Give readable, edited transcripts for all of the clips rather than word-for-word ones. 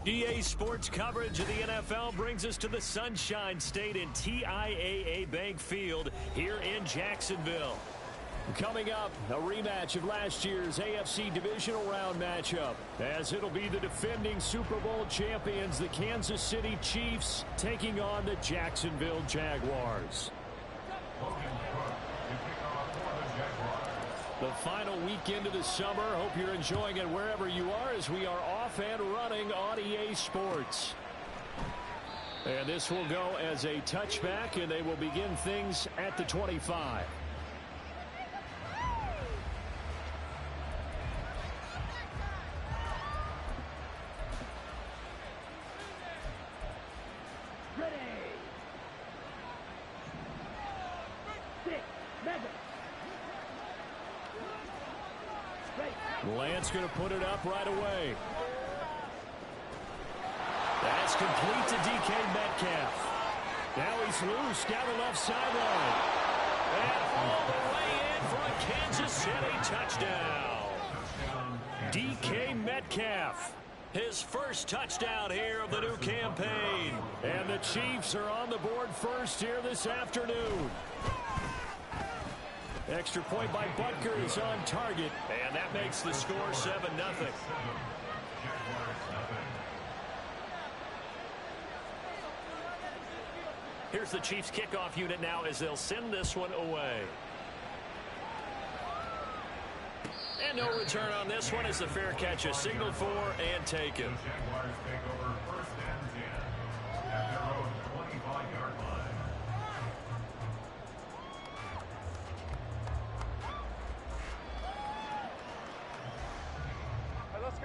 EA Sports coverage of the NFL brings us to the Sunshine State in TIAA Bank Field here in Jacksonville. Coming up, a rematch of last year's AFC Divisional Round matchup, as it'll be the defending Super Bowl champions, the Kansas City Chiefs, taking on the Jacksonville Jaguars. The final weekend of the summer. Hope you're enjoying it wherever you are as we are off and running on EA Sports. And this will go as a touchback, and they will begin things at the 25. Lance going to put it up right away. That's complete to DK Metcalf. Now he's loose down the left sideline. And all the way in for a Kansas City touchdown. DK Metcalf, his first touchdown here of the new campaign. And the Chiefs are on the board first here this afternoon. Extra point by Butker is on target, and that makes the score 7-0. Here's the Chiefs kickoff unit now as they'll send this one away. And no return on this one as the fair catch is signaled for and taken. Jaguars take over first and 10 at their own 25-yard line.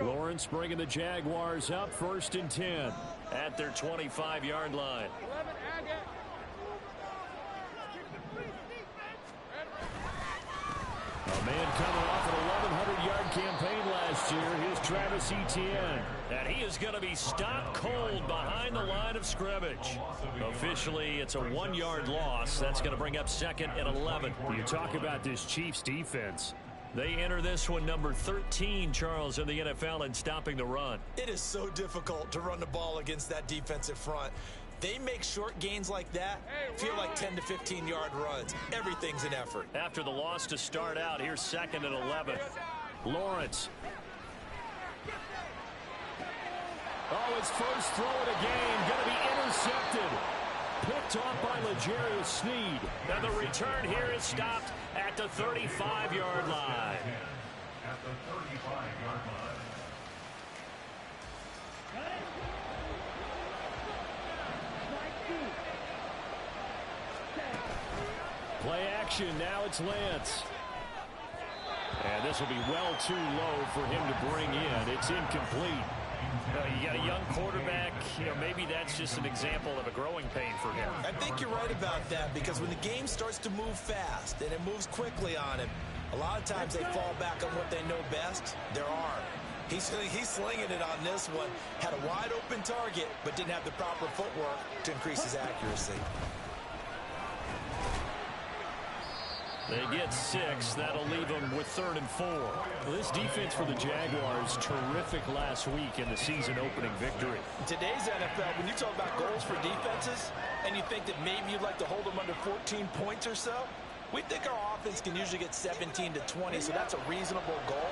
Lawrence bringing the Jaguars up first and 10 at their 25-yard line. A man coming off an 1,100-yard campaign last year. Here's Travis Etienne. And he is going to be stopped cold behind the line of scrimmage. Officially, it's a 1-yard loss. That's going to bring up second and 11. You talk about this Chiefs defense. They enter this one number 13, Charles, in the NFL in stopping the run. It is so difficult to run the ball against that defensive front. They make short gains like that feel like 10 to 15-yard runs. Everything's an effort. After the loss to start out, here's second and 11. Lawrence. Oh, his first throw of the game going to be intercepted. Picked off by L'Jarius Sneed. And the return here is stopped at the 35-yard line. At the 35-yard line. Play action. Now it's Lance. And this will be well too low for him to bring in. It's incomplete. You got a young quarterback. Maybe that's just an example of a growing pain for him. I think you're right about that, because when the game starts to move fast and it moves quickly on him, a lot of times they fall back on what they know best, their arm. He's slinging it on this one. Had a wide open target, but didn't have the proper footwork to increase his accuracy. They get 6. That'll leave them with 3rd and 4. Well, this defense for the Jaguars, terrific last week in the season-opening victory. In today's NFL, when you talk about goals for defenses, and you think that maybe you'd like to hold them under 14 points or so, we think our offense can usually get 17 to 20, so that's a reasonable goal.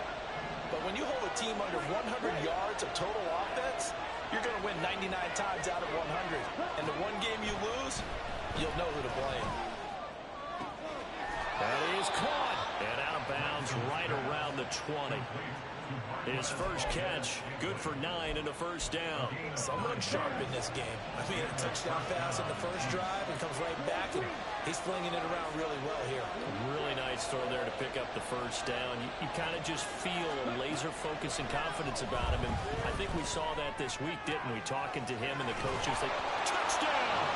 But when you hold a team under 100 yards of total offense, you're going to win 99 times out of 100. And the one game you lose, you'll know who to blame. That is caught and out of bounds right around the 20. His first catch, good for 9 and a first down. Someone sharp in this game. I mean, a touchdown pass in the first drive and comes right back, and he's flinging it around really well here. Really nice throw there to pick up the first down. You kind of just feel a laser focus and confidence about him, and I think we saw that this week, didn't we? Talking to him and the coaches, like, touchdown!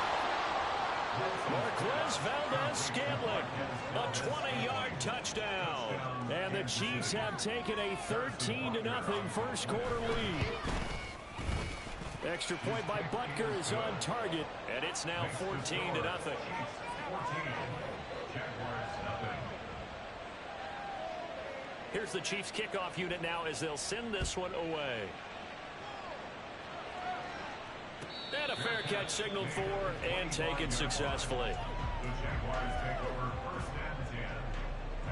Marquez Valdez-Scantling, a 20-yard touchdown. And the Chiefs have taken a 13-0 first quarter lead. Extra point by Butker is on target, and it's now 14-0. Here's the Chiefs kickoff unit now as they'll send this one away. And a fair catch signaled for and taken successfully. The Jaguars take over first and 10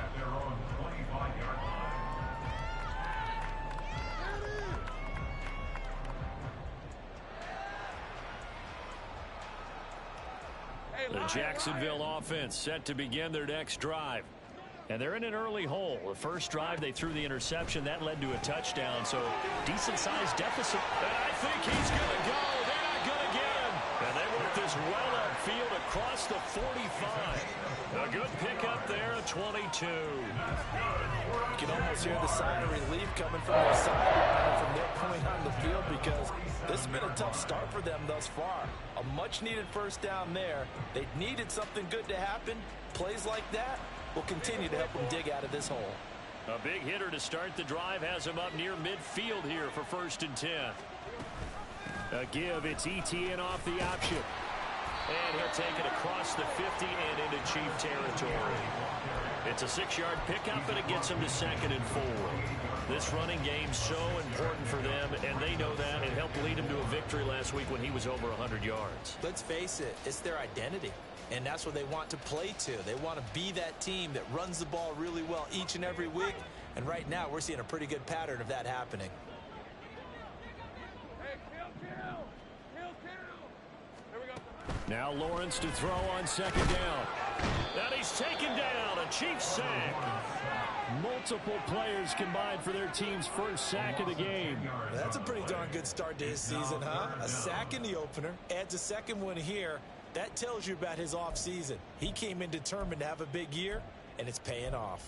at their own 25-yard line. The Jacksonville offense set to begin their next drive. And they're in an early hole. The first drive, they threw the interception. That led to a touchdown. So, decent-sized deficit. And I think he's going to go. They're not going to get him. And they work this well upfield across the 45. A good pickup there at 22. You can almost hear the sigh of relief coming from their side, from their point on the field, because this has been a tough start for them thus far. A much-needed first down there. They needed something good to happen. Plays like that will continue to help them dig out of this hole. A big hitter to start the drive has him up near midfield here for first and 10. A give, it's ETN off the option. And he'll take it across the 50 and into Chief territory. It's a 6-yard pickup, and it gets him to 2nd and 4. This running game's so important for them, and they know that. It helped lead him to a victory last week when he was over 100 yards. Let's face it, it's their identity. And that's what they want to play to. They want to be that team that runs the ball really well each and every week. And right now, we're seeing a pretty good pattern of that happening. Now Lawrence to throw on 2nd down. And he's taken down. A Chiefs sack. Multiple players combined for their team's first sack of the game. That's a pretty darn good start to his season, huh? A sack in the opener, adds a second one here. That tells you about his offseason. He came in determined to have a big year, and it's paying off.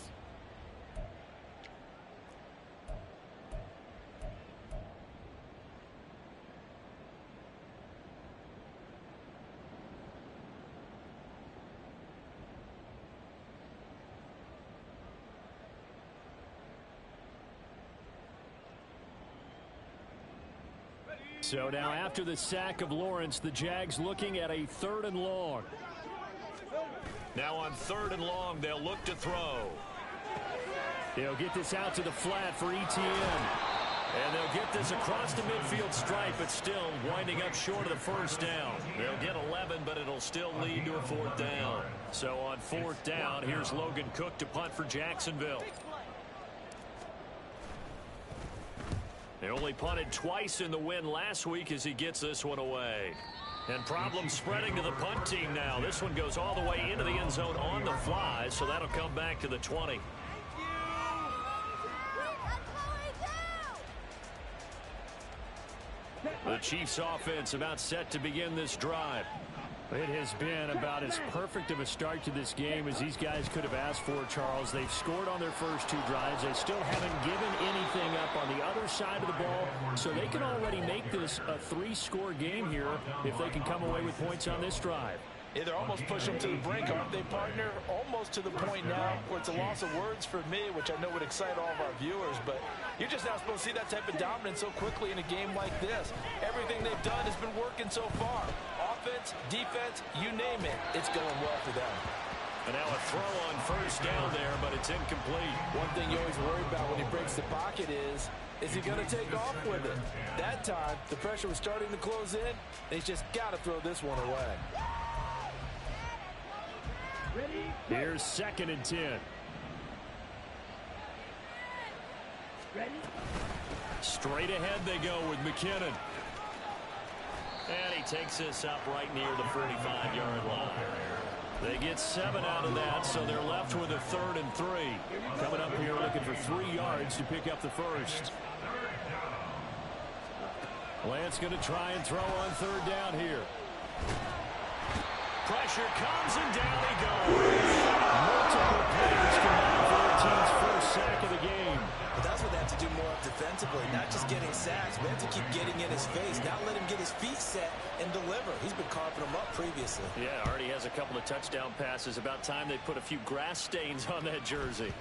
So now after the sack of Lawrence, the Jags looking at a 3rd and long. Now on 3rd and long, they'll look to throw. They'll get this out to the flat for ETN. And they'll get this across the midfield stripe, but still winding up short of the first down. They'll get 11, but it'll still lead to a 4th down. So on 4th down, here's Logan Cook to punt for Jacksonville. They only punted twice in the win last week as he gets this one away. And problems spreading to the punt team now. This one goes all the way into the end zone on the fly, so that'll come back to the 20. The Chiefs offense about set to begin this drive. It has been about as perfect of a start to this game as these guys could have asked for, Charles. They've scored on their first 2 drives. They still haven't given anything up on the other side of the ball, so they can already make this a 3-score game here if they can come away with points on this drive. Yeah, they're almost pushing them to the brink, aren't they, partner? Almost to the point now where it's a loss of words for me, which I know would excite all of our viewers, but you're just not supposed to see that type of dominance so quickly in a game like this. Everything they've done has been working so far. Offense, defense, you name it, it's going well for them. And now a throw on first down there, but it's incomplete. One thing you always worry about when he breaks the pocket is he going to take off with it? That time, the pressure was starting to close in, and he's just got to throw this one away. Here's 2nd and 10. Straight ahead they go with McKinnon. And he takes this up right near the 45-yard line. They get 7 out of that, so they're left with a 3rd and 3. Coming up here looking for 3 yards to pick up the first. Lance going to try and throw on 3rd down here. Pressure comes and down he goes. Multiple players combined for their team's first sack of the game. But that's what they have to do more of defensively, not just getting sacks. We have to keep getting in his face, not let him get his feet set and deliver. He's been carving them up previously. Yeah, already has a couple of touchdown passes. About time they put a few grass stains on that jersey.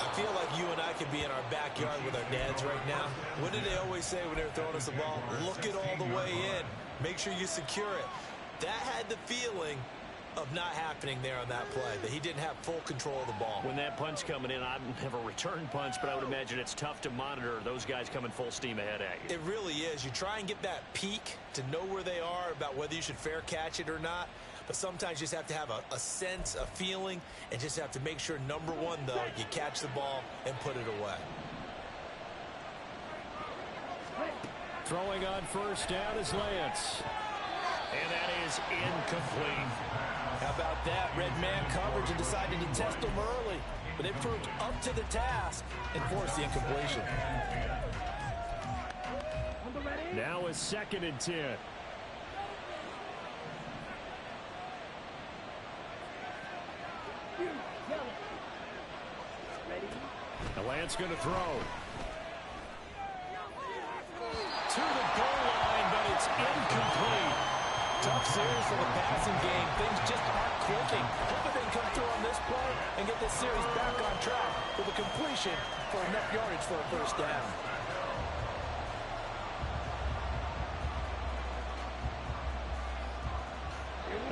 I feel like you and I could be in our backyard with our dads right now. What did they always say when they were throwing us the ball? Look it all the way in. Make sure you secure it. That had the feeling of not happening there on that play, that he didn't have full control of the ball. When that punch coming in, I don't have a return punch, but I would imagine it's tough to monitor those guys coming full steam ahead at you. It really is. You try and get that peek to know where they are, about whether you should fair catch it or not. But sometimes you just have to have a sense, a feeling, and just have to make sure, number one, though, you catch the ball and put it away. Throwing on first down is Lance. And that is incomplete. How about that? Red man coverage and decided to test them early. But they proved up to the task and forced the incompletion. Now is 2nd and 10. Now Lance going to throw. To the goal line, but it's incomplete. Tough series for the passing game. Things just aren't clicking. Hoping they can come through on this play and get this series back on track with a completion for enough yardage for a first down.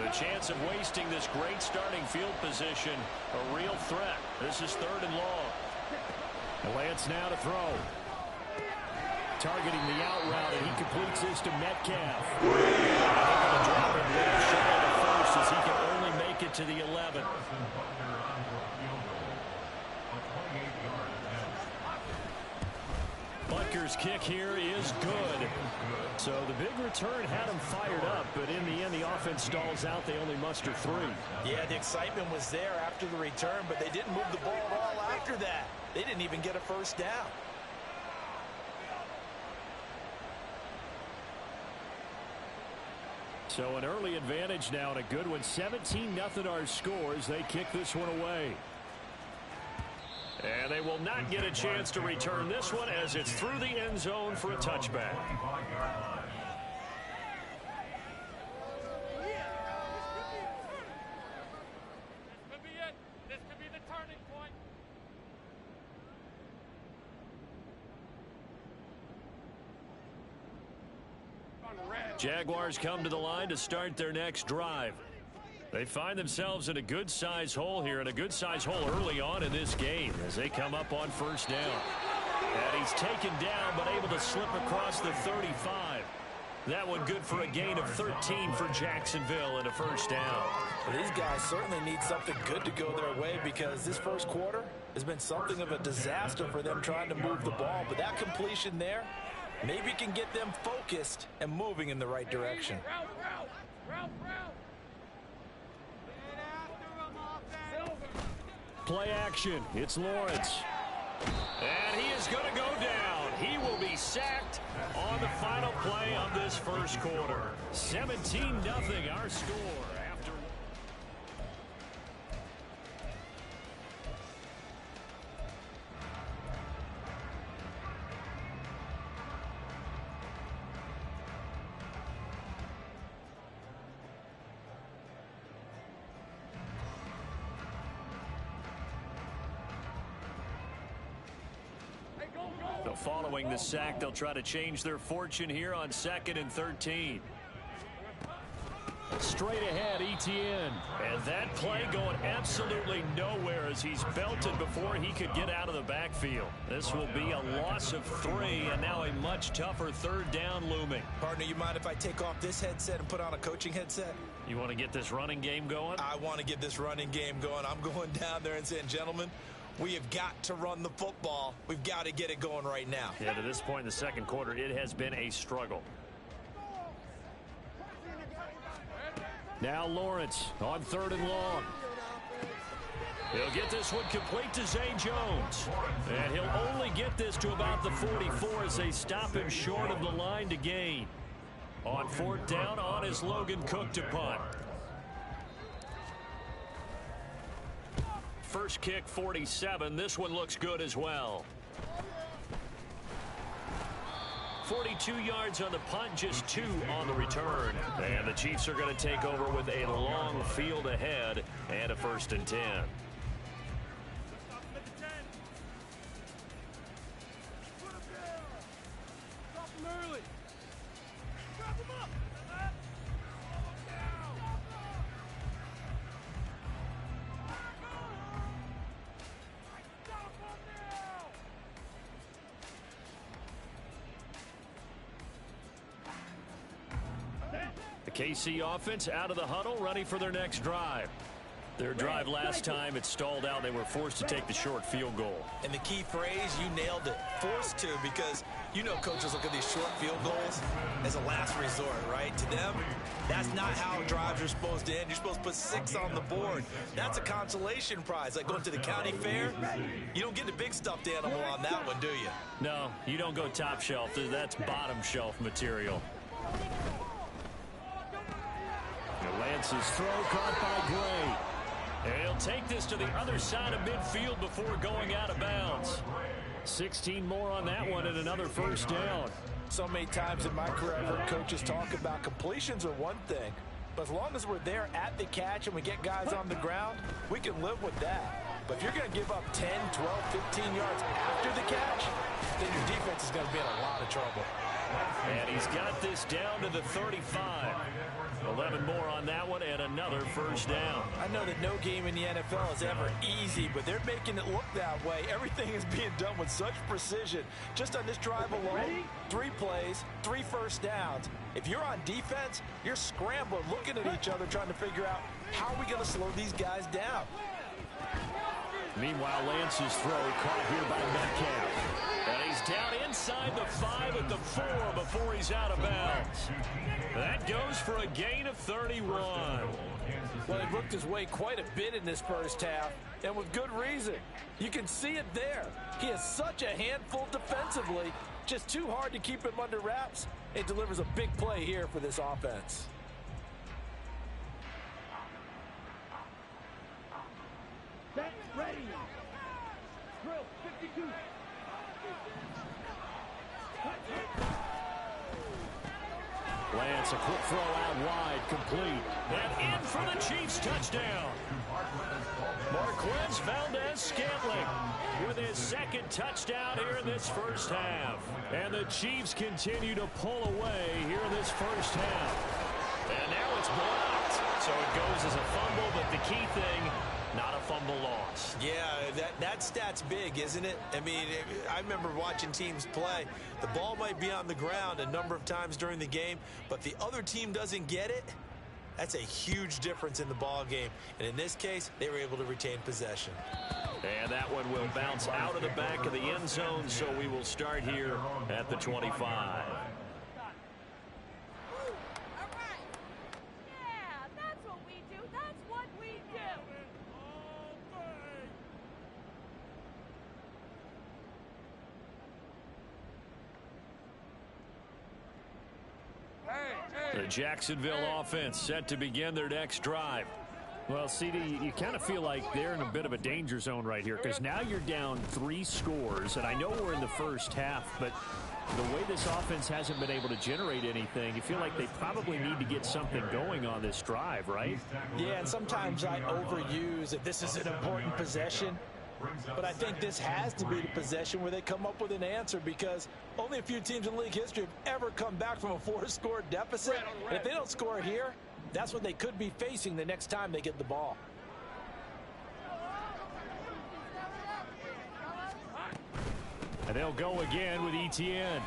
The chance of wasting this great starting field position, a real threat. This is 3rd and long. And Lance now to throw. Targeting the out route, and he completes this to Metcalf. They're going to drop him right shy of the first as he can only make it to the 11. Butker's kick here is good. So the big return had him fired up, but in the end, the offense stalls out. They only muster 3. Yeah, the excitement was there after the return, but they didn't move the ball at all after that. They didn't even get a first down. So an early advantage now, and a good one. 17-0 our scores. They kick this one away. And they will not get a chance to return this one as it's through the end zone for a touchback. Jaguars come to the line to start their next drive. They find themselves in a good-sized hole here, and a good-sized hole early on in this game as they come up on first down. And he's taken down but able to slip across the 35. That one good for a gain of 13 for Jacksonville and a first down. Well, these guys certainly need something good to go their way, because this first quarter has been something of a disaster for them trying to move the ball. But that completion there maybe can get them focused and moving in the right direction. Play action. It's Lawrence. And he is going to go down. He will be sacked on the final play of this first quarter. 17-0 our score after. So following the sack, they'll try to change their fortune here on 2nd and 13. Straight ahead, Etienne. And that play going absolutely nowhere as he's belted before he could get out of the backfield. This will be a loss of 3, and now a much tougher 3rd down looming. Partner, you mind if I take off this headset and put on a coaching headset? You want to get this running game going? I want to get this running game going. I'm going down there and saying, gentlemen, we have got to run the football. We've got to get it going right now. Yeah, to this point in the second quarter, it has been a struggle. Now Lawrence on 3rd and long. He'll get this one complete to Zay Jones. And he'll only get this to about the 44 as they stop him short of the line to gain. On 4th down, on is Logan Cook to punt. First kick, 47. This one looks good as well. 42 yards on the punt, just 2 on the return. And the Chiefs are going to take over with a long field ahead and a 1st and 10. KC offense out of the huddle, ready for their next drive. Their drive last time, it stalled out. They were forced to take the short field goal. And the key phrase, you nailed it, forced to, because you know coaches look at these short field goals as a last resort, right? To them, that's not how drives are supposed to end. You're supposed to put 6 on the board. That's a consolation prize. Like going to the county fair, you don't get the big stuffed animal on that one, do you? No, you don't go top shelf. That's bottom shelf material. Lance's throw caught by Gray. And he'll take this to the other side of midfield before going out of bounds. 16 more on that one and another first down. So many times in my career I've heard coaches talk about completions are one thing, but as long as we're there at the catch and we get guys on the ground, we can live with that. But if you're going to give up 10, 12, 15 yards after the catch, then your defense is going to be in a lot of trouble. And he's got this down to the 35. 11 more on that one and another first down. I know that no game in the NFL is ever easy, but they're making it look that way. Everything is being done with such precision. Just on this drive alone, 3 plays, 3 first downs. If you're on defense, you're scrambling, looking at each other, trying to figure out how are we going to slow these guys down. Meanwhile, Lance's throw caught here by Metcalf. And he's down inside the 5 at the 4 before he's out of bounds. That goes for a gain of 31. Well, he looked his way quite a bit in this first half, and with good reason. You can see it there. He is such a handful defensively, just too hard to keep him under wraps. It delivers a big play here for this offense. Ready. Drill 52. Lance, a quick throw out wide, complete. And in for the Chiefs touchdown. Marquez Valdez-Scantling with his second touchdown here in this first half. And the Chiefs continue to pull away here in this first half. And now it's blocked. So it goes as a fumble, but the key thing, not a fumble loss. Yeah, that stat's big, isn't it? I mean, I remember watching teams play. The ball might be on the ground a number of times during the game, but the other team doesn't get it. That's a huge difference in the ball game. And in this case, they were able to retain possession. And that one will bounce out of the back of the end zone, so we will start here at the 25. The Jacksonville offense set to begin their next drive. Well, CD, you kind of feel like they're in a bit of a danger zone right here because now you're down 3 scores, and I know we're in the first half, but the way this offense hasn't been able to generate anything, you feel like they probably need to get something going on this drive, right? Yeah, and sometimes I overuse that this is an important possession. But I think this has to be the possession where they come up with an answer because only a few teams in league history have ever come back from a 4-score deficit. And if they don't score here, that's what they could be facing the next time they get the ball. And they'll go again with Etienne.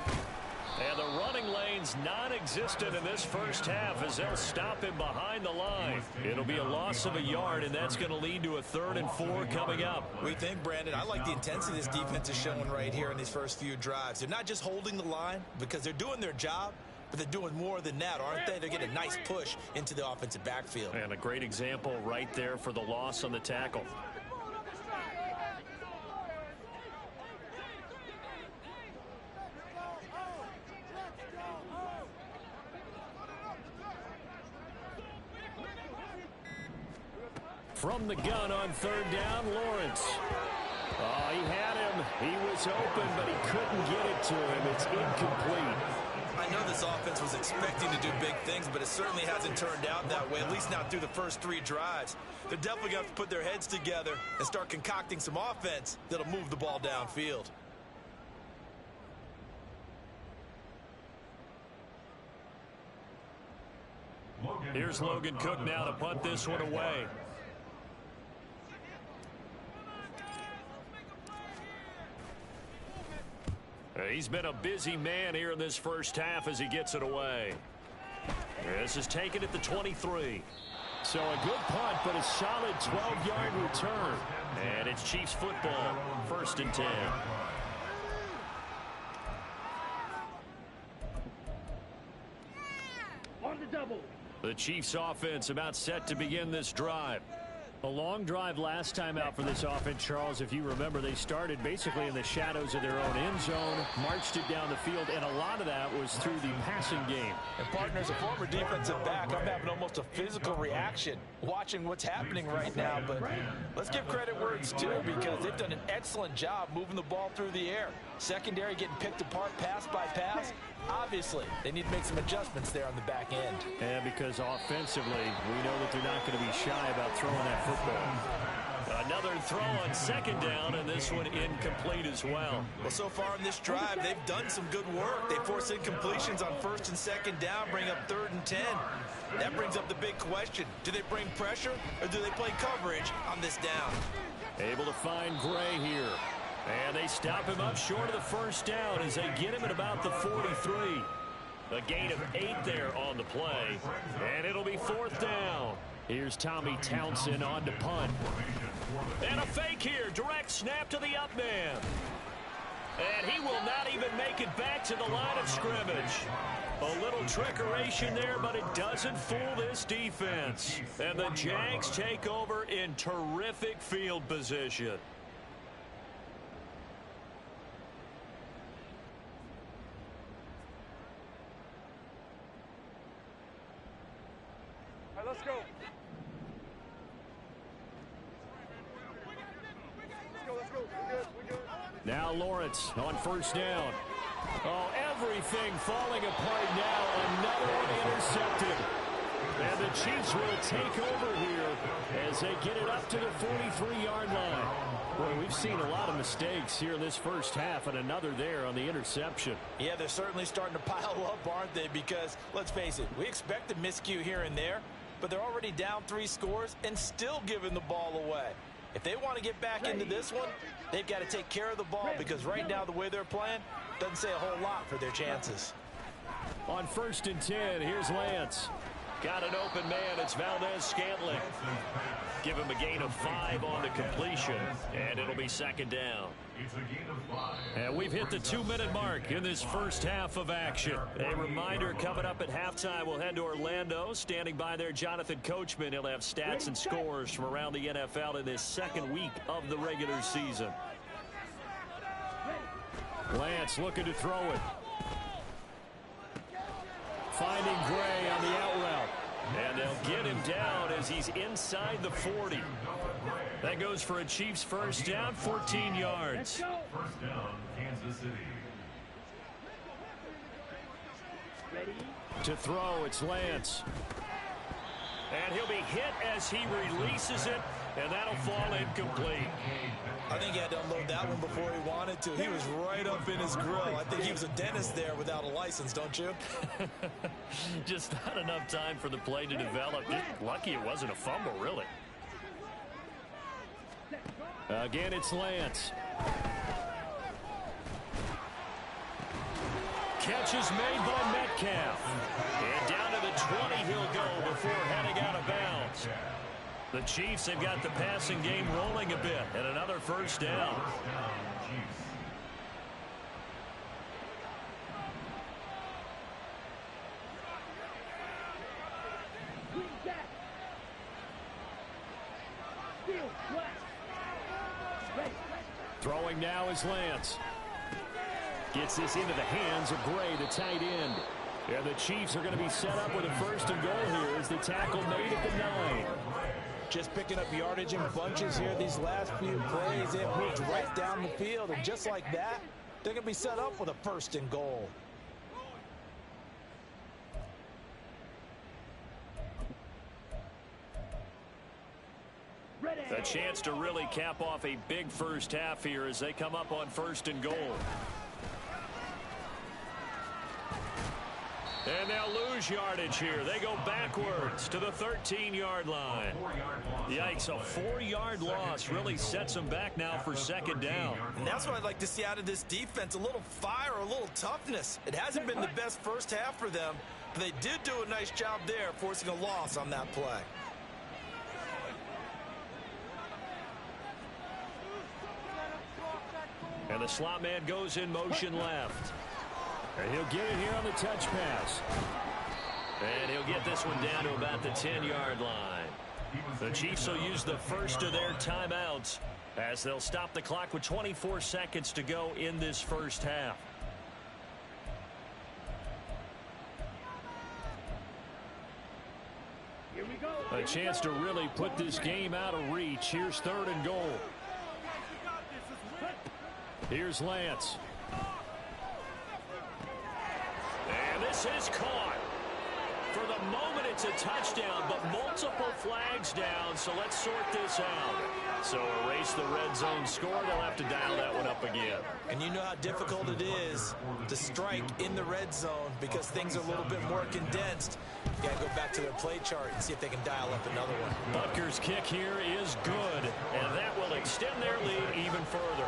And the running lane's non-existent in this first half as they'll stop him behind the line. It'll be a loss of a yard, and that's going to lead to a 3rd and 4 coming up. We think, Brandon, I like the intensity this defense is showing right here in these first few drives. They're not just holding the line because they're doing their job, but they're doing more than that, aren't they? They're getting a nice push into the offensive backfield. And a great example right there for the loss on the tackle. From the gun on 3rd down, Lawrence. Oh, he had him. He was open, but he couldn't get it to him. It's incomplete. I know this offense was expecting to do big things, but it certainly hasn't turned out that way, at least not through the first 3 drives. They're definitely going to have to put their heads together and start concocting some offense that'll move the ball downfield. Here's Logan Cook now to punt this one away. He's been a busy man here in this first half as he gets it away. This is taken at the 23. So a good punt, but a solid 12-yard return. And it's Chiefs football, 1st and 10. On the double. The Chiefs offense about set to begin this drive. A long drive last time out for this offense, Charles. If you remember, they started basically in the shadows of their own end zone, marched it down the field, and a lot of that was through the passing game. And partner, as a former defensive back, I'm having almost a physical reaction watching what's happening right now. But let's give credit where it's due, because they've done an excellent job moving the ball through the air. Secondary getting picked apart pass by pass. Obviously, they need to make some adjustments there on the back end. And because offensively, we know that they're not going to be shy about throwing that football. Another throw on 2nd down, and this one incomplete as well. Well, so far in this drive, they've done some good work. They force incompletions on 1st and 2nd down, bring up 3rd and 10. That brings up the big question. Do they bring pressure, or do they play coverage on this down? Able to find Gray here. And they stop him up short of the 1st down as they get him at about the 43. A gain of 8 there on the play. And it'll be 4th down. Here's Tommy Townsend on to punt. And a fake here. Direct snap to the up man. And he will not even make it back to the line of scrimmage. A little trickeration there, but it doesn't fool this defense. And the Jags take over in terrific field position. Let's go. Let's go. We're good. Now Lawrence on 1st down. Oh, everything falling apart now. Another one intercepted. And the Chiefs will take over here as they get it up to the 43-yard line. Boy, we've seen a lot of mistakes here in this 1st half, and another there on the interception. Yeah, they're certainly starting to pile up, aren't they? Because, let's face it, we expect a miscue here and there, but they're already down 3 scores and still giving the ball away. If they want to get back into this one, they've got to take care of the ball, because right now the way they're playing doesn't say a whole lot for their chances. On 1st and 10, here's Lance. Got an open man. It's Valdez-Scantling. Give him a gain of 5 on the completion, and it'll be 2nd down. And we've hit the 2-minute mark in this 1st half of action. A reminder, coming up at halftime, we'll head to Orlando. Standing by there, Jonathan Coachman. He'll have stats and scores from around the NFL in this 2nd week of the regular season. Lance looking to throw it. Finding Gray on the out route. And they'll get him down as he's inside the 40. That goes for a Chiefs 1st down, 14 yards. 1st down, Kansas City. Ready? To throw, it's Lance. And he'll be hit as he releases it, and that'll fall incomplete. I think he had to unload that one before he wanted to. He was right up in his grill. I think he was a dentist there without a license, don't you? Just not enough time for the play to develop. Just lucky it wasn't a fumble, really. Again, it's Lance. Catch is made by Metcalf. And down to the 20 he'll go before heading out of bounds. The Chiefs have got the passing game rolling a bit, and another 1st down. Throwing now is Lance. Gets this into the hands of Gray, the tight end. And the Chiefs are going to be set up with a 1st and goal here as the tackle made at the 9. Just picking up yardage in bunches here these last few plays. They've moved right down the field, and just like that, they're going to be set up with a 1st and goal. A chance to really cap off a big 1st half here as they come up on 1st and goal. And they'll lose yardage here. They go backwards to the 13-yard line. Yikes, a 4-yard loss really sets them back now for 2nd down. And that's what I'd like to see out of this defense, a little fire, a little toughness. It hasn't been the best 1st half for them, They did do a nice job there, forcing a loss on that play. And the slot man goes in motion left. And he'll get it here on the touch pass. And he'll get this one down to about the 10-yard line. The Chiefs will use the first of their timeouts as they'll stop the clock with 24 seconds to go in this first half. Here we go. A chance to really put this game out of reach. Here's 3rd and goal. Here's Lance. And this is caught. For the moment, it's a touchdown, but multiple flags down, so let's sort this out. So erase the red zone score. They'll have to dial that one up again. And you know how difficult it is to strike in the red zone because things are a little bit more condensed. You got to go back to their play chart and see if they can dial up another one. Butker's kick here is good, and that will extend their lead even further.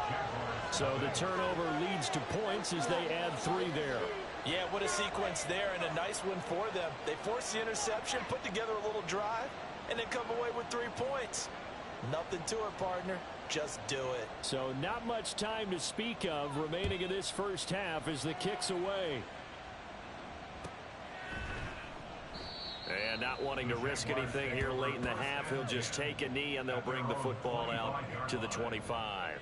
So the turnover leads to points as they add 3 there. Yeah, what a sequence there, and a nice one for them. They force the interception, put together a little drive, and then come away with 3 points. Nothing to it, partner. Just do it. So not much time to speak of remaining in this first half as the kick's away. And not wanting to risk anything here late in the half, he'll just take a knee, and they'll bring the football out to the 25.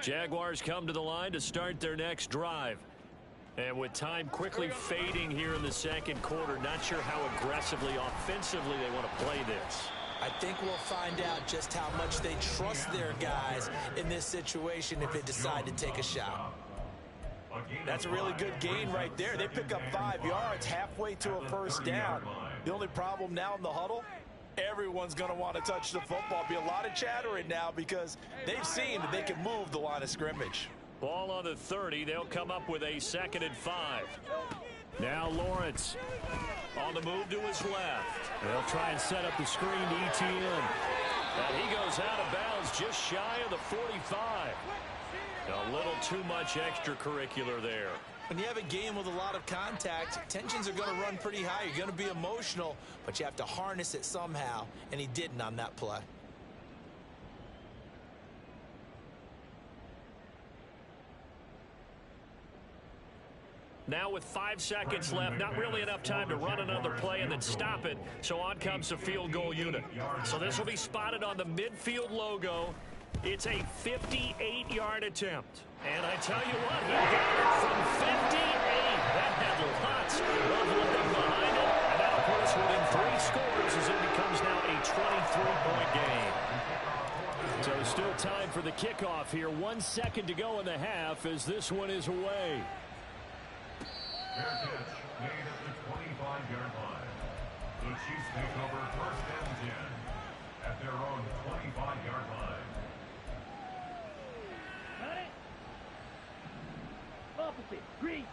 Jaguars come to the line to start their next drive. And with time quickly fading here in the second quarter, not sure how aggressively, offensively they want to play this. I think we'll find out just how much they trust their guys in this situation if they decide to take a shot. That's a really good gain right there. They pick up 5 yards halfway to a first down. The only problem now in the huddle, everyone's going to want to touch the football. Be a lot of chattering now because they've seen that they can move the line of scrimmage. Ball on the 30. They'll come up with a 2nd and 5. Now Lawrence On the move to his left. They'll try and set up the screen to ETN. And he goes out of bounds just shy of the 45. A little too much extracurricular there. When you have a game with a lot of contact, tensions are going to run pretty high. You're going to be emotional, but you have to harness it somehow, and he didn't on that play. Now with 5 seconds left, not really enough time to run another play and then stop it. So on comes the field goal unit. So this will be spotted on the midfield logo. It's a 58-yard attempt. And I tell you what, he got it from 58. That had lots of looking behind it. And that'll put us within 3 scores as it becomes now a 23-point game. So still time for the kickoff here. 1 second to go in the half as this one is away. Fair catch made at the 25-yard line. The Chiefs take over 1st and 10 at their own 25-yard line. Got it. Opposite. Green.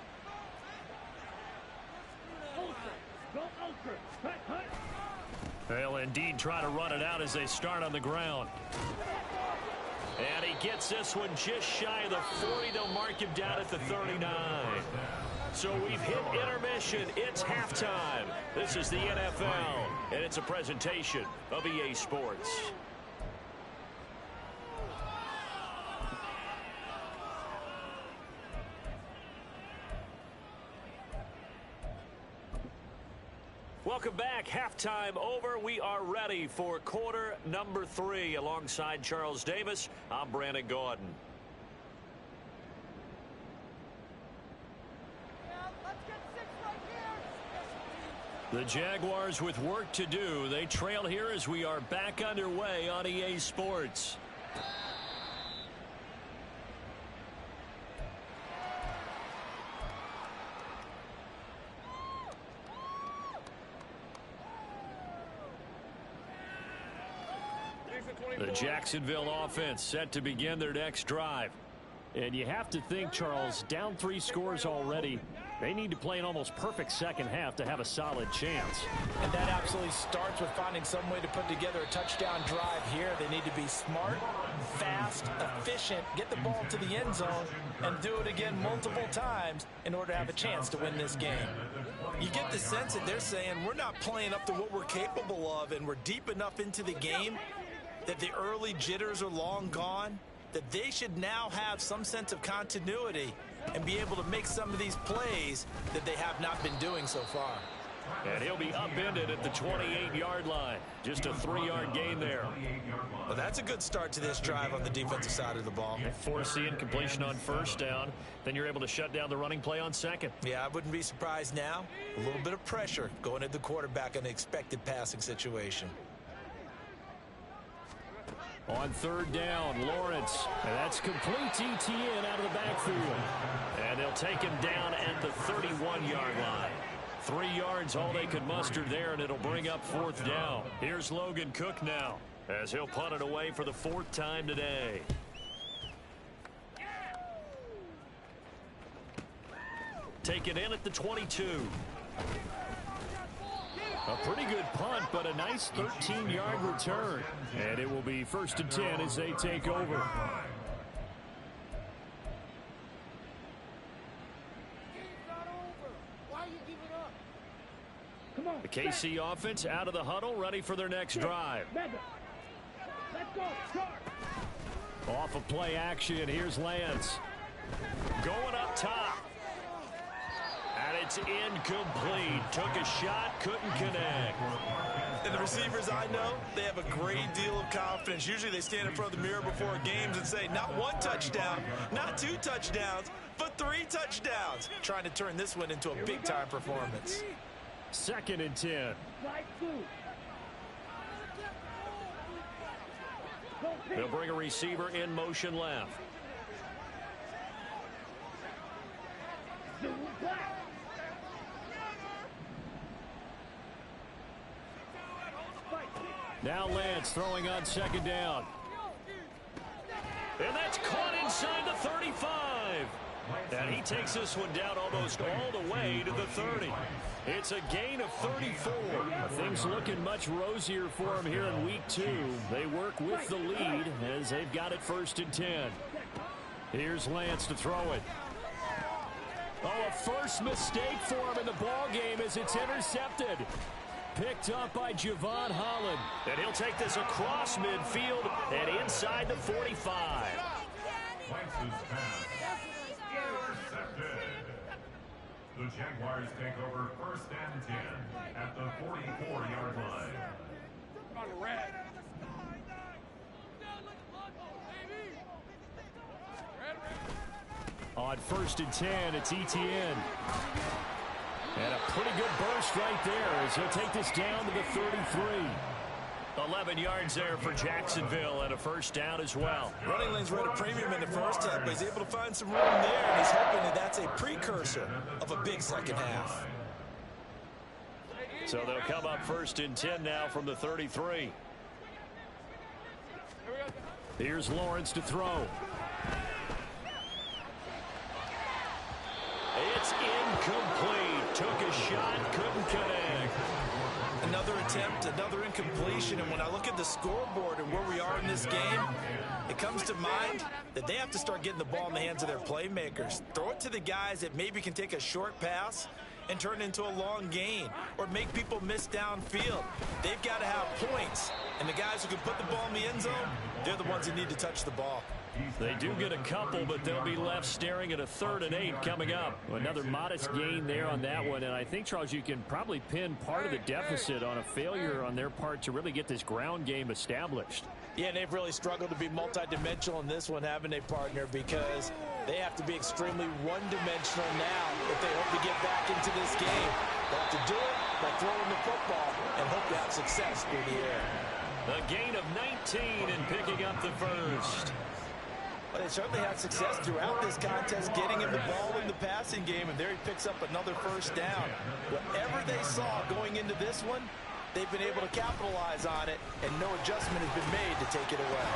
Ultra. Go ultra. Hut, hut. They'll indeed try to run it out as they start on the ground. And he gets this one just shy of the 40. They'll mark him down at the 39. So we've hit intermission. It's halftime. This is the NFL, and it's a presentation of EA Sports. Welcome back. Halftime over. We are ready for quarter number 3. Alongside Charles Davis, I'm Brandon Gordon. The Jaguars with work to do. They trail here as we are back underway on EA Sports. The Jacksonville offense set to begin their next drive. And you have to think, Charles, down 3 scores already. They need to play an almost perfect second half to have a solid chance. And that absolutely starts with finding some way to put together a touchdown drive here. They need to be smart, fast, efficient, get the ball to the end zone, and do it again multiple times in order to have a chance to win this game. You get the sense that they're saying we're not playing up to what we're capable of, and we're deep enough into the game that the early jitters are long gone, that they should now have some sense of continuity and be able to make some of these plays that they have not been doing so far. And he'll be upended at the 28-yard line. Just a 3-yard gain there. Well, that's a good start to this drive on the defensive side of the ball. Force the incompletion on first down. Then you're able to shut down the running play on second. Yeah, I wouldn't be surprised now. A little bit of pressure going at the quarterback in an expected passing situation. On third down, Lawrence. And that's complete to Etienne out of the backfield. And they'll take him down at the 31-yard line. 3 yards all they could muster there, and it'll bring up fourth down. Here's Logan Cook now, as he'll punt it away for the 4th time today. Taken in at the 22. A pretty good punt, but a nice 13-yard return. And it will be 1st and 10 as they take over. The KC offense out of the huddle, ready for their next drive. Let's go. Start. Off of play action, here's Lance. Going up top. And it's incomplete. Took a shot, couldn't connect. And the receivers I know, they have a great deal of confidence. Usually they stand in front of the mirror before games and say, not 1 touchdown, not 2 touchdowns, but 3 touchdowns. Trying to turn this one into a big-time performance. 2nd and 10. They'll bring a receiver in motion left. Now Lance throwing on 2nd down. And that's caught inside the 35. And he takes this one down almost all the way to the 30. It's a gain of 34. Things looking much rosier for him here in week 2. They work with the lead as they've got it 1st and 10. Here's Lance to throw it. Oh, a first mistake for him in the ball game as it's intercepted. Picked up by Javon Holland. And he'll take this across midfield and inside the 45. The Jaguars take over 1st and 10 at the 44-yard line. On 1st and 10, it's Etienne. And a pretty good burst right there as he'll take this down to the 33. 11 yards there for Jacksonville and a 1st down as well. Running lanes were at a premium in the first half, but he's able to find some room there, and he's hoping that that's a precursor of a big second half. So they'll come up 1st and 10 now from the 33. Here's Lawrence to throw. It's incomplete. Took a shot, couldn't connect. Another attempt, another incompletion, and when I look at the scoreboard and where we are in this game, it comes to mind that they have to start getting the ball in the hands of their playmakers. Throw it to the guys that maybe can take a short pass and turn it into a long gain or make people miss downfield. They've got to have points, and the guys who can put the ball in the end zone, they're the ones that need to touch the ball. They do get a couple, but they'll be left staring at a 3rd and 8 coming up. Another modest gain there on that one, and I think, Charles, you can probably pin part of the deficit on a failure on their part to really get this ground game established. Yeah, and they've really struggled to be multidimensional in this one, haven't they, partner? Because they have to be extremely one-dimensional now if they hope to get back into this game. They have to do it by throwing the football and hope to have success through the air. A gain of 19 and picking up the 1st. But they certainly had success throughout this contest, getting him the ball in the passing game, and there he picks up another 1st down. Whatever they saw going into this one, they've been able to capitalize on it, and no adjustment has been made to take it away.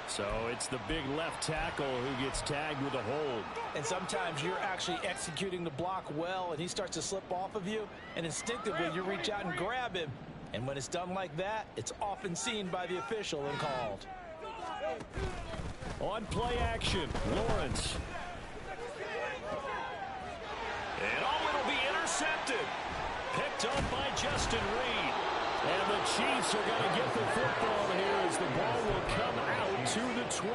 So it's the big left tackle who gets tagged with a hold. And sometimes you're actually executing the block well, and he starts to slip off of you, and instinctively you reach out and grab him. And when it's done like that, it's often seen by the official and called. On play action, Lawrence. And it'll be intercepted. Picked up by Justin Reed. And the Chiefs are going to get the football here as the ball will come out to the 20.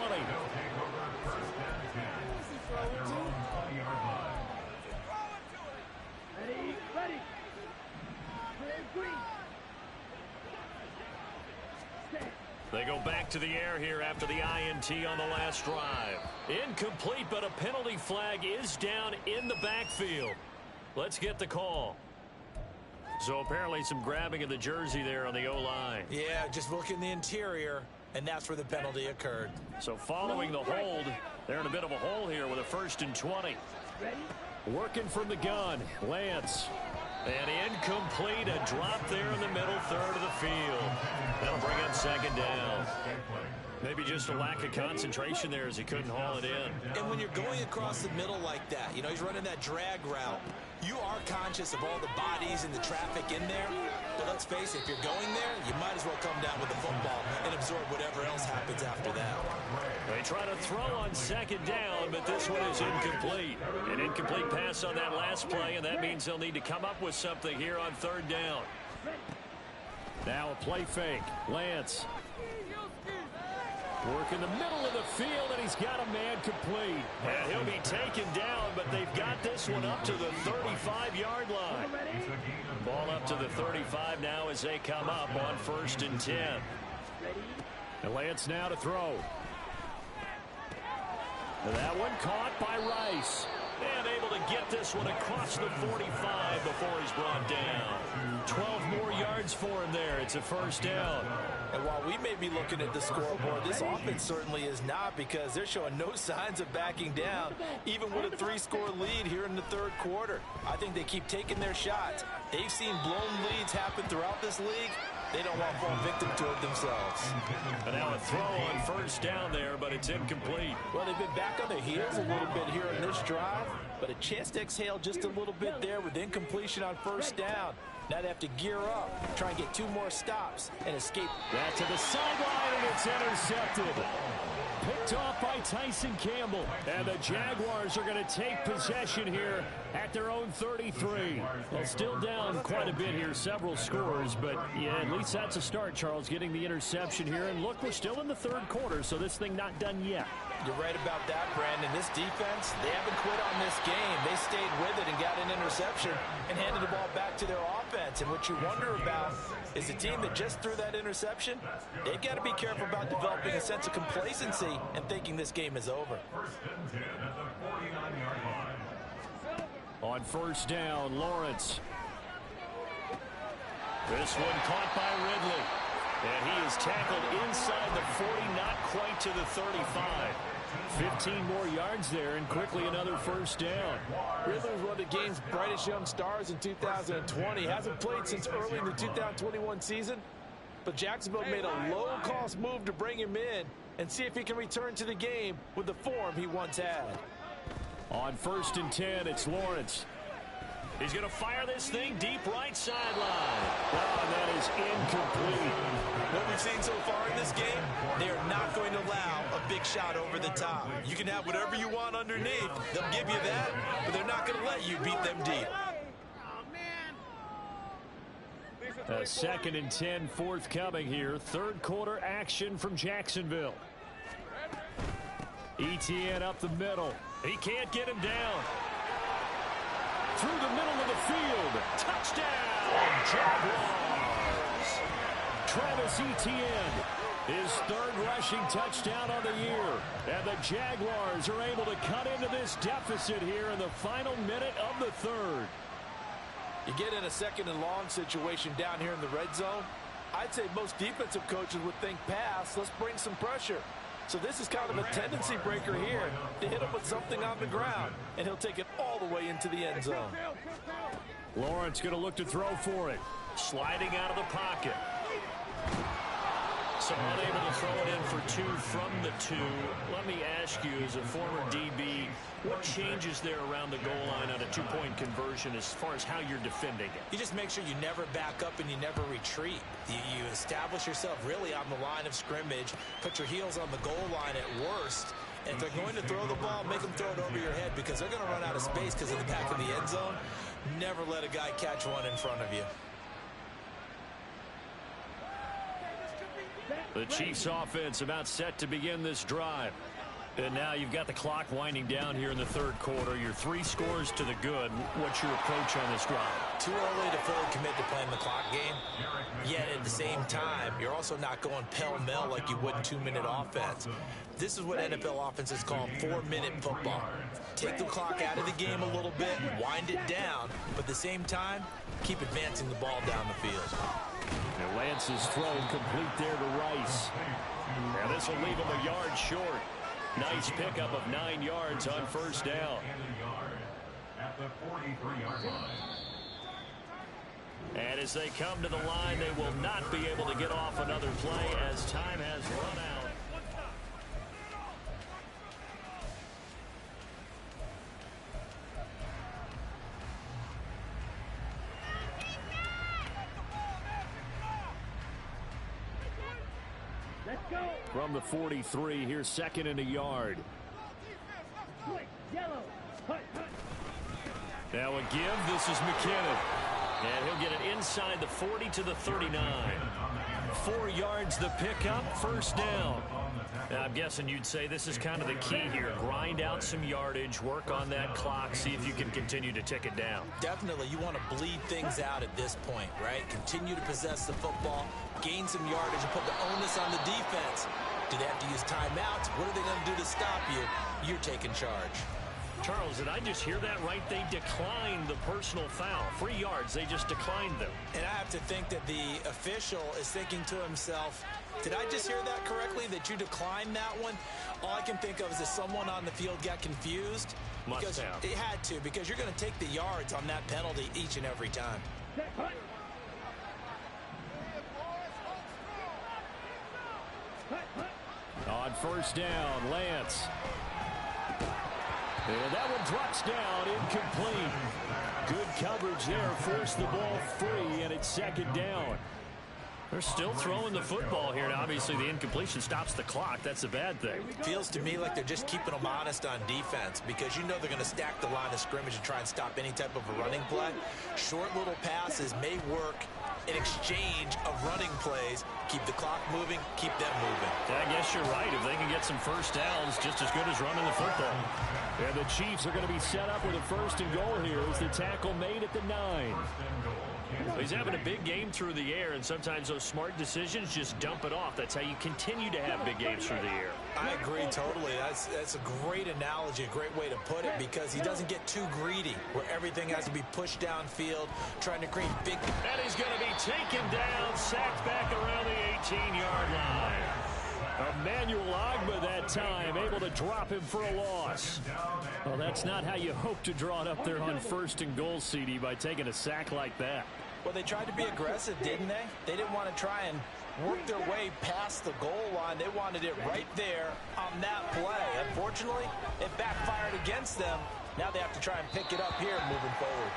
Ready. They go back to the air here after the INT on the last drive. Incomplete, but a penalty flag is down in the backfield. Let's get the call. So apparently some grabbing of the jersey there on the O-line. Yeah, just look in the interior, and that's where the penalty occurred. So following the hold, they're in a bit of a hole here with a 1st and 20. Working from the gun, Lance. And incomplete, a drop there in the middle third of the field. That'll bring up 2nd down. Maybe just a lack of concentration there as he couldn't haul it in. And when you're going across the middle like that, you know, he's running that drag route, you are conscious of all the bodies and the traffic in there. But let's face it, if you're going there, you might as well come down with the football and absorb whatever else happens after that. They try to throw on 2nd down, but this one is incomplete. An incomplete pass on that last play, and that means they'll need to come up with something here on 3rd down. Now a play fake. Lance. Work in the middle of the field, and he's got a man complete. And he'll be taken down, but they've got this one up to the 35-yard line. Ball up to the 35 now as they come up on 1st and 10. And Lance now to throw. That one caught by Rice. And able to get this one across the 45 before he's brought down. 12 more yards for him there. It's a 1st down. And while we may be looking at the scoreboard, this offense certainly is not, because they're showing no signs of backing down, even with a 3-score lead here in the 3rd quarter. I think they keep taking their shots. They've seen blown leads happen throughout this league. They don't want to fall victim to it themselves. And now a throw on 1st down there, but it's incomplete. Well, they've been back on their heels a little bit here in this drive, but a chance to exhale just a little bit there with incompletion on 1st down. Now they have to gear up, try and get 2 more stops, and escape. That to the sideline, and it's intercepted. Picked off by Tyson Campbell. And the Jaguars are going to take possession here at their own 33. Well, still down quite a bit here, several scores, but yeah, at least that's a start, Charles, getting the interception here. And look, we're still in the 3rd quarter, so this thing not done yet. You're right about that, Brandon. This defense, they haven't quit on this game. They stayed with it and got an interception and handed the ball back to their offense. And what you wonder about is the team that just threw that interception, they've got to be careful about developing a sense of complacency and thinking this game is over. 1st and 10 at the 49-yard line. On 1st down, Lawrence. This one caught by Ridley. And he is tackled inside the 40, not quite to the 35. 15 more yards there, and quickly another 1st down. Ridley was one of the game's brightest young stars in 2020. Hasn't played since early in the 2021 season, but Jacksonville made a low-cost move to bring him in and see if he can return to the game with the form he once had. On 1st and 10, it's Lawrence. He's going to fire this thing deep right sideline. Oh, and that is incomplete. What we've seen so far in this game, they are not going to allow a big shot over the top. You can have whatever you want underneath. They'll give you that, but they're not going to let you beat them deep. A 2nd and 10 forthcoming here. 3rd quarter action from Jacksonville. ETN up the middle. He can't get him down. Through the middle of the field. Touchdown, Jaguars. Travis Etienne, his 3rd rushing touchdown on the year. And the Jaguars are able to cut into this deficit here in the final minute of the 3rd. You get in a 2nd and long situation down here in the red zone, I'd say most defensive coaches would think pass. Let's bring some pressure. So this is kind of a tendency breaker here to hit him with something on the ground, and he'll take it all the way into the end zone. Lawrence going to look to throw for it. Sliding out of the pocket. So unable to throw it in for 2 from the 2. Let me ask you, as a former DB, what changes there around the goal line on a 2-point conversion as far as how you're defending it? You just make sure you never back up and you never retreat. You establish yourself really on the line of scrimmage, put your heels on the goal line at worst, and if they're going to throw the ball, make them throw it over your head because they're going to run out of space because of the back of the end zone. Never let a guy catch one in front of you. The Chiefs offense about set to begin this drive. And now you've got the clock winding down here in the third quarter. Your 3 scores to the good. What's your approach on this drive? Too early to fully commit to playing the clock game. Yet at the same time, you're also not going pell-mell like you would in 2-minute offense. This is what NFL offenses call 4-minute football. Take the clock out of the game a little bit, wind it down, but at the same time, keep advancing the ball down the field. And Lance's throw complete there to Rice. And this will leave him a yard short. Nice pickup of 9 yards on first down. At the 43-yard line. And as they come to the line, they will not be able to get off another play as time has run out. From the 43, here's 2nd and a yard. Now a give. This is McKinnon. And he'll get it inside the 40 to the 39. 4 yards the pickup, first down. Now, I'm guessing you'd say this is kind of the key here. Grind out some yardage, work on that clock, see if you can continue to tick it down. Definitely, you want to bleed things out at this point, right? Continue to possess the football, gain some yardage, and put the onus on the defense. Do they have to use timeouts? What are they going to do to stop you? You're taking charge. Charles, did I just hear that right? They declined the personal foul. 3 yards, they just declined them. And I have to think that the official is thinking to himself, did I just hear that correctly, that you declined that one? All I can think of is that someone on the field got confused. Must have. It had to, because you're going to take the yards on that penalty each and every time. On first down, Lance. And that one drops down, incomplete. Good coverage there, forced the ball free, and it's 2nd down. They're still throwing the football here. Now, obviously, the incompletion stops the clock. That's a bad thing. Feels to me like they're just keeping them honest on defense because you know they're going to stack the line of scrimmage and try and stop any type of a running play. Short little passes may work in exchange of running plays. Keep the clock moving, keep them moving. Yeah, I guess you're right. If they can get some first downs, just as good as running the football. And the Chiefs are going to be set up with a 1st and goal here as the tackle made at the 9. He's having a big game through the air, and sometimes those smart decisions just dump it off. That's how you continue to have big games through the air. I agree totally. That's a great analogy, a great way to put it, because he doesn't get too greedy where everything has to be pushed downfield, trying to create big. And he's going to be taken down, sacked back around the 18-yard line. Emmanuel Ogbah that time, able to drop him for a loss. Well, that's not how you hope to draw it up there on 1st and goal, CD, by taking a sack like that. Well, they tried to be aggressive, didn't they? They didn't want to try and work their way past the goal line. They wanted it right there on that play. Unfortunately, it backfired against them. Now they have to try and pick it up here moving forward.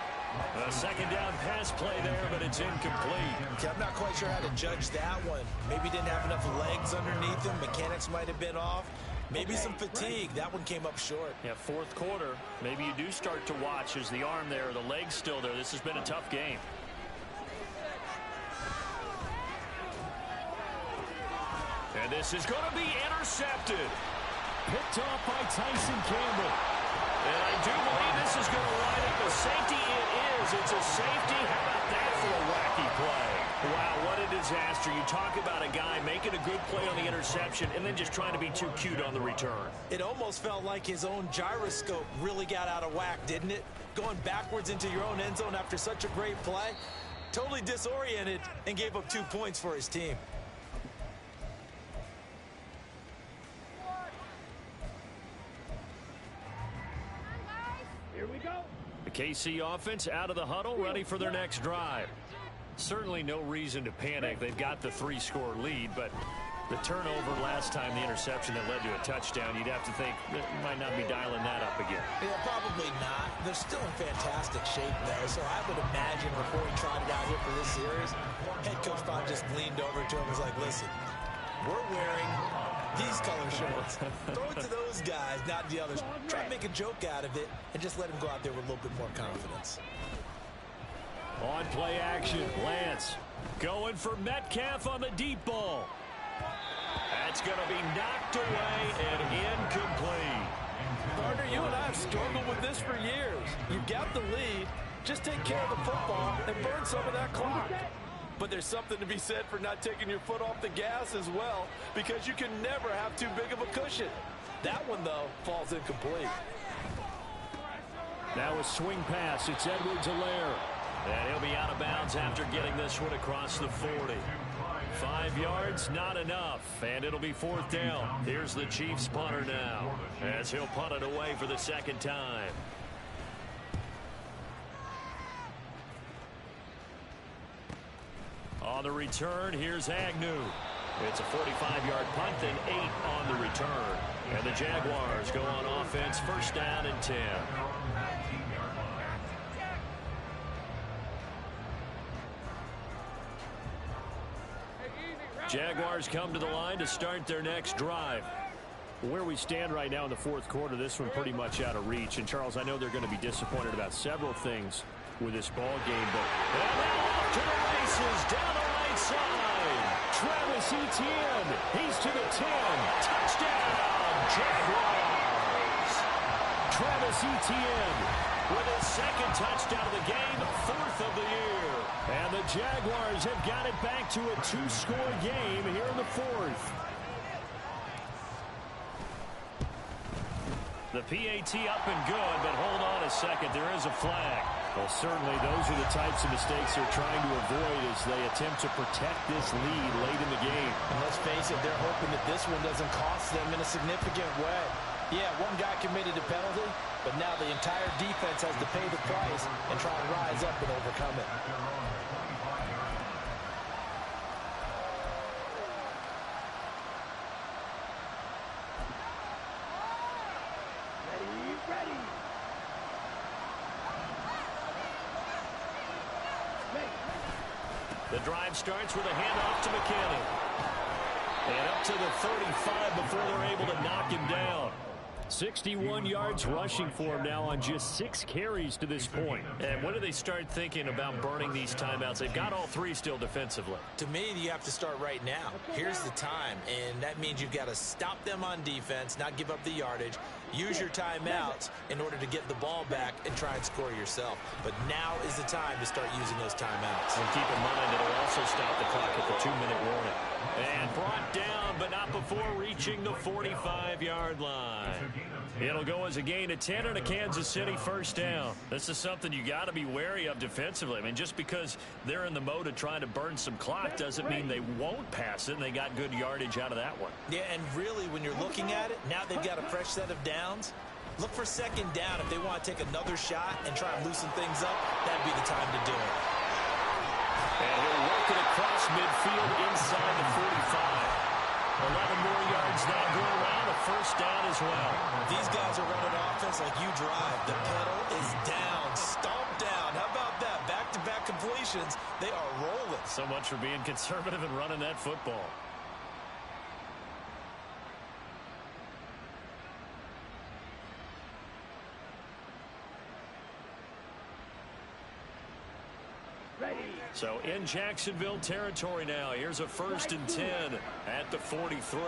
A 2nd down pass play there, but it's incomplete. I'm not quite sure how to judge that one. Maybe didn't have enough legs underneath him. Mechanics might have been off. Maybe some fatigue. That one came up short. Yeah, 4th quarter. Maybe you do start to watch as the arm there, the leg's still there. This has been a tough game. And this is going to be intercepted. Picked off by Tyson Campbell. And I do believe this is going to line up a safety. It is. It's a safety. How about that for a wacky play? Wow, what a disaster. You talk about a guy making a good play on the interception and then just trying to be too cute on the return. It almost felt like his own gyroscope really got out of whack, didn't it? Going backwards into your own end zone after such a great play. Totally disoriented and gave up 2 points for his team. The KC offense out of the huddle, ready for their next drive. Certainly no reason to panic. They've got the 3-score lead, but the turnover last time, the interception that led to a touchdown, you'd have to think that might not be dialing that up again. Yeah, probably not. They're still in fantastic shape, though, so I would imagine before he trotted out here for this series, head coach probably just leaned over to him and was like, listen, we're wearing these color shorts. Throw it to those guys, not the others. Try to make a joke out of it and just let him go out there with a little bit more confidence. On play action, Lance going for Metcalf on the deep ball. That's going to be knocked away and incomplete. Gardner, you and I have struggled with this for years. You've got the lead. Just take care of the football and burn some of that clock. But there's something to be said for not taking your foot off the gas as well, because you can never have too big of a cushion. That one, though, falls incomplete. Now a swing pass. It's Edwards-Helaire. And he'll be out of bounds after getting this one across the 40. 5 yards, not enough, and it'll be 4th down. Here's the Chiefs punter now, as he'll punt it away for the second time. On the return, here's Agnew. It's a 45-yard punt and 8 on the return. And the Jaguars go on offense, 1st down and 10. Jaguars come to the line to start their next drive. Where we stand right now in the 4th quarter, this one pretty much out of reach. And, Charles, I know they're going to be disappointed about several things with this ball game, but and now off to the races down the right side. Travis Etienne, he's to the 10. Touchdown, Jaguars. Travis Etienne with his 2nd touchdown of the game, 4th of the year. And the Jaguars have got it back to a 2-score game here in the 4th. The PAT up and good, but hold on a second. There is a flag. Well, certainly those are the types of mistakes they're trying to avoid as they attempt to protect this lead late in the game. And let's face it, they're hoping that this one doesn't cost them in a significant way. Yeah, one guy committed a penalty, but now the entire defense has to pay the price and try and rise up and overcome it. The drive starts with a handoff to McKinney. And up to the 35 before they're able to knock him down. 61 yards rushing for him now on just 6 carries to this point. And when do they start thinking about burning these timeouts? They've got all 3 still defensively. To me, you have to start right now. Here's the time, and that means you've got to stop them on defense, not give up the yardage, use your timeouts in order to get the ball back and try and score yourself. But now is the time to start using those timeouts. And keep in mind it'll also stop the clock at the 2-minute warning. And brought down, but not before reaching the 45-yard line. It'll go as a gain of 10 and a Kansas City 1st down. This is something you got to be wary of defensively. I mean, just because they're in the mode of trying to burn some clock doesn't mean they won't pass it, and they got good yardage out of that one. Yeah, and really, when you're looking at it, now they've got a fresh set of downs. Look for 2nd down. If they want to take another shot and try and loosen things up, that'd be the time to do it. And he'll work it across midfield inside the 45. 11 more yards now go around, a 1st down as well. These guys are running offense like you drive. The pedal is down, stomp down. How about that? Back-to-back completions. They are rolling. So much for being conservative and running that football. So in Jacksonville territory now. Here's a 1st and 10 at the 43.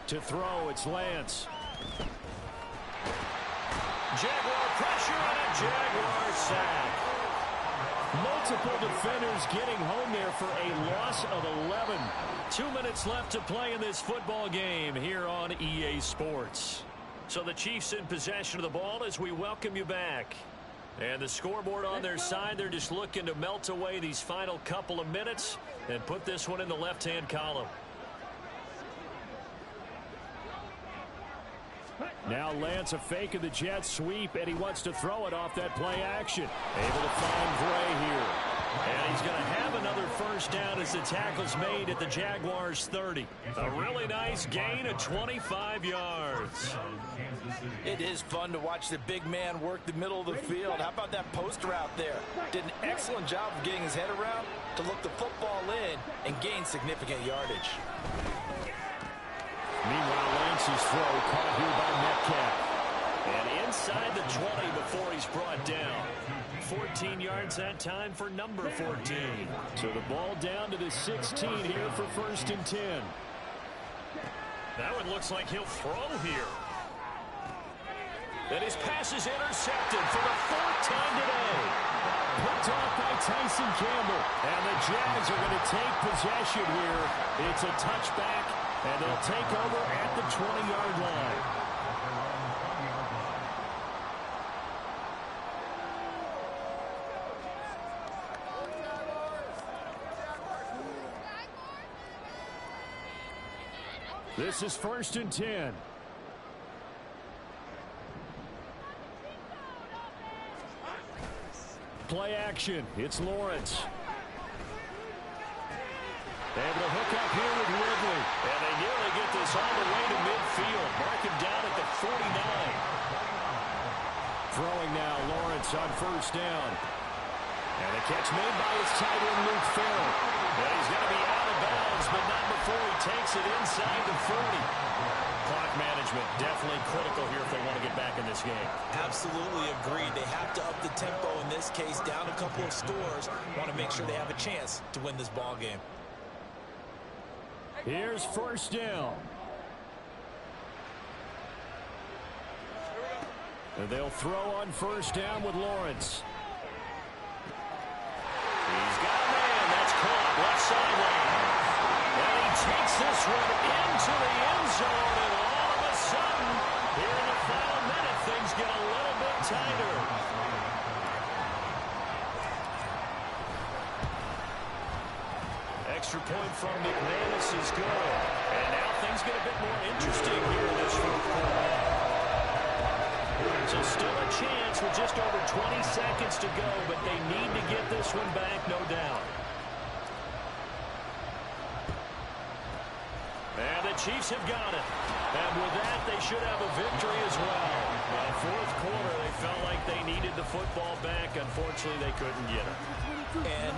To throw, it's Lance. Jaguar pressure and a Jaguar sack. Multiple defenders getting home there for a loss of 11. 2 minutes left to play in this football game here on EA Sports. So the Chiefs in possession of the ball as we welcome you back. And the scoreboard on their side, they're just looking to melt away these final couple of minutes and put this one in the left-hand column. Now Lance a fake of the jet sweep, and he wants to throw it off that play action. Able to find Gray here. And he's going to have another first down as the tackle's made at the Jaguars' 30. A really nice gain of 25 yards. It is fun to watch the big man work the middle of the field. How about that post route there? Did an excellent job of getting his head around to look the football in and gain significant yardage. Meanwhile, Lance's throw caught here by Metcalf. And inside the 20 before he's brought down. 14 yards that time for number 14. So the ball down to the 16 here for 1st and 10. That one looks like he'll throw here. And his pass is intercepted for the 4th time today. Picked off by Tyson Campbell. And the Jags are going to take possession here. It's a touchback, and they'll take over at the 20-yard line. This is 1st and 10. Play action. It's Lawrence. Able to hook up here with Ridley. And they nearly get this all the way to midfield. Mark him down at the 49. Throwing now, Lawrence on 1st down. And a catch made by his tight end, Luke Farrell. And he's going to be out of bounds, but not before he takes it inside the 30. Clock management definitely critical here if they want to get back in this game. Absolutely agreed. They have to up the tempo in this case, down a couple of scores. Want to make sure they have a chance to win this ball game. Here's 1st down. And they'll throw on 1st down with Lawrence. He's got a man. That's caught. Left sideline. And he takes this one into the end zone. And all of a sudden, here in the final minute, things get a little bit tighter. Extra point from McManus is good. And now things get a bit more interesting here in this 4th quarter. So still a chance with just over 20 seconds to go, but they need to get this one back, no doubt. And the Chiefs have got it. And with that, they should have a victory as well. 4th quarter, they felt like they needed the football back. Unfortunately, they couldn't get it. And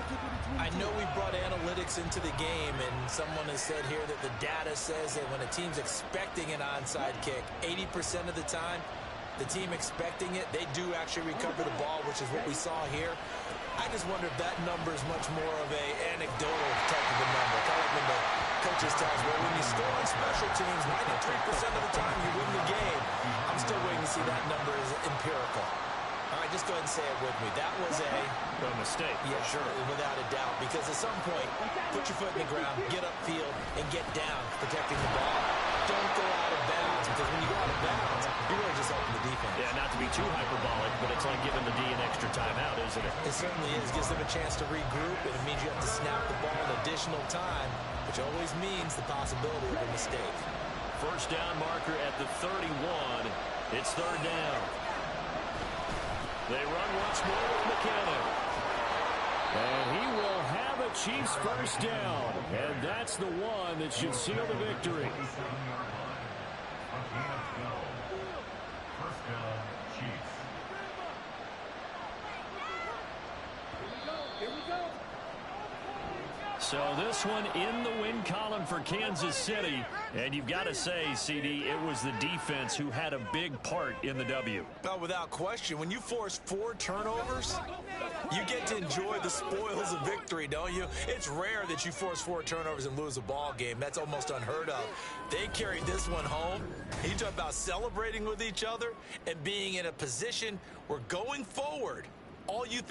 I know we brought analytics into the game, and someone has said here that the data says that when a team's expecting an onside kick, 80% of the time, the team expecting it, they do actually recover the ball, which is what we saw here. I just wonder if that number is much more of a anecdotal type of a number. Kind of like when the coaches tell us, well, when you score on special teams, 93% of the time you win the game. I'm still waiting to see that number is empirical. All right, just go ahead and say it with me. That was a mistake. Yeah, sure, without a doubt. Because at some point, put your foot in the ground, get upfield, and get down protecting the ball. Don't go out of bounds, because when you go out of bounds, you're really just helping the defense. Yeah, not to be too hyperbolic, but it's like giving the D an extra timeout, isn't it? It certainly is. Gives them a chance to regroup, and it means you have to snap the ball an additional time, which always means the possibility of a mistake. 1st down marker at the 31. It's 3rd down. They run once more with McKinnon. And he will have a Chiefs 1st down. And that's the one that should seal the victory. So this one in the win column for Kansas City. And you've got to say, CD, it was the defense who had a big part in the W. Oh, without question. When you force 4 turnovers, you get to enjoy the spoils of victory, don't you? It's rare that you force 4 turnovers and lose a ball game. That's almost unheard of. They carried this one home. You talk about celebrating with each other and being in a position where going forward, all you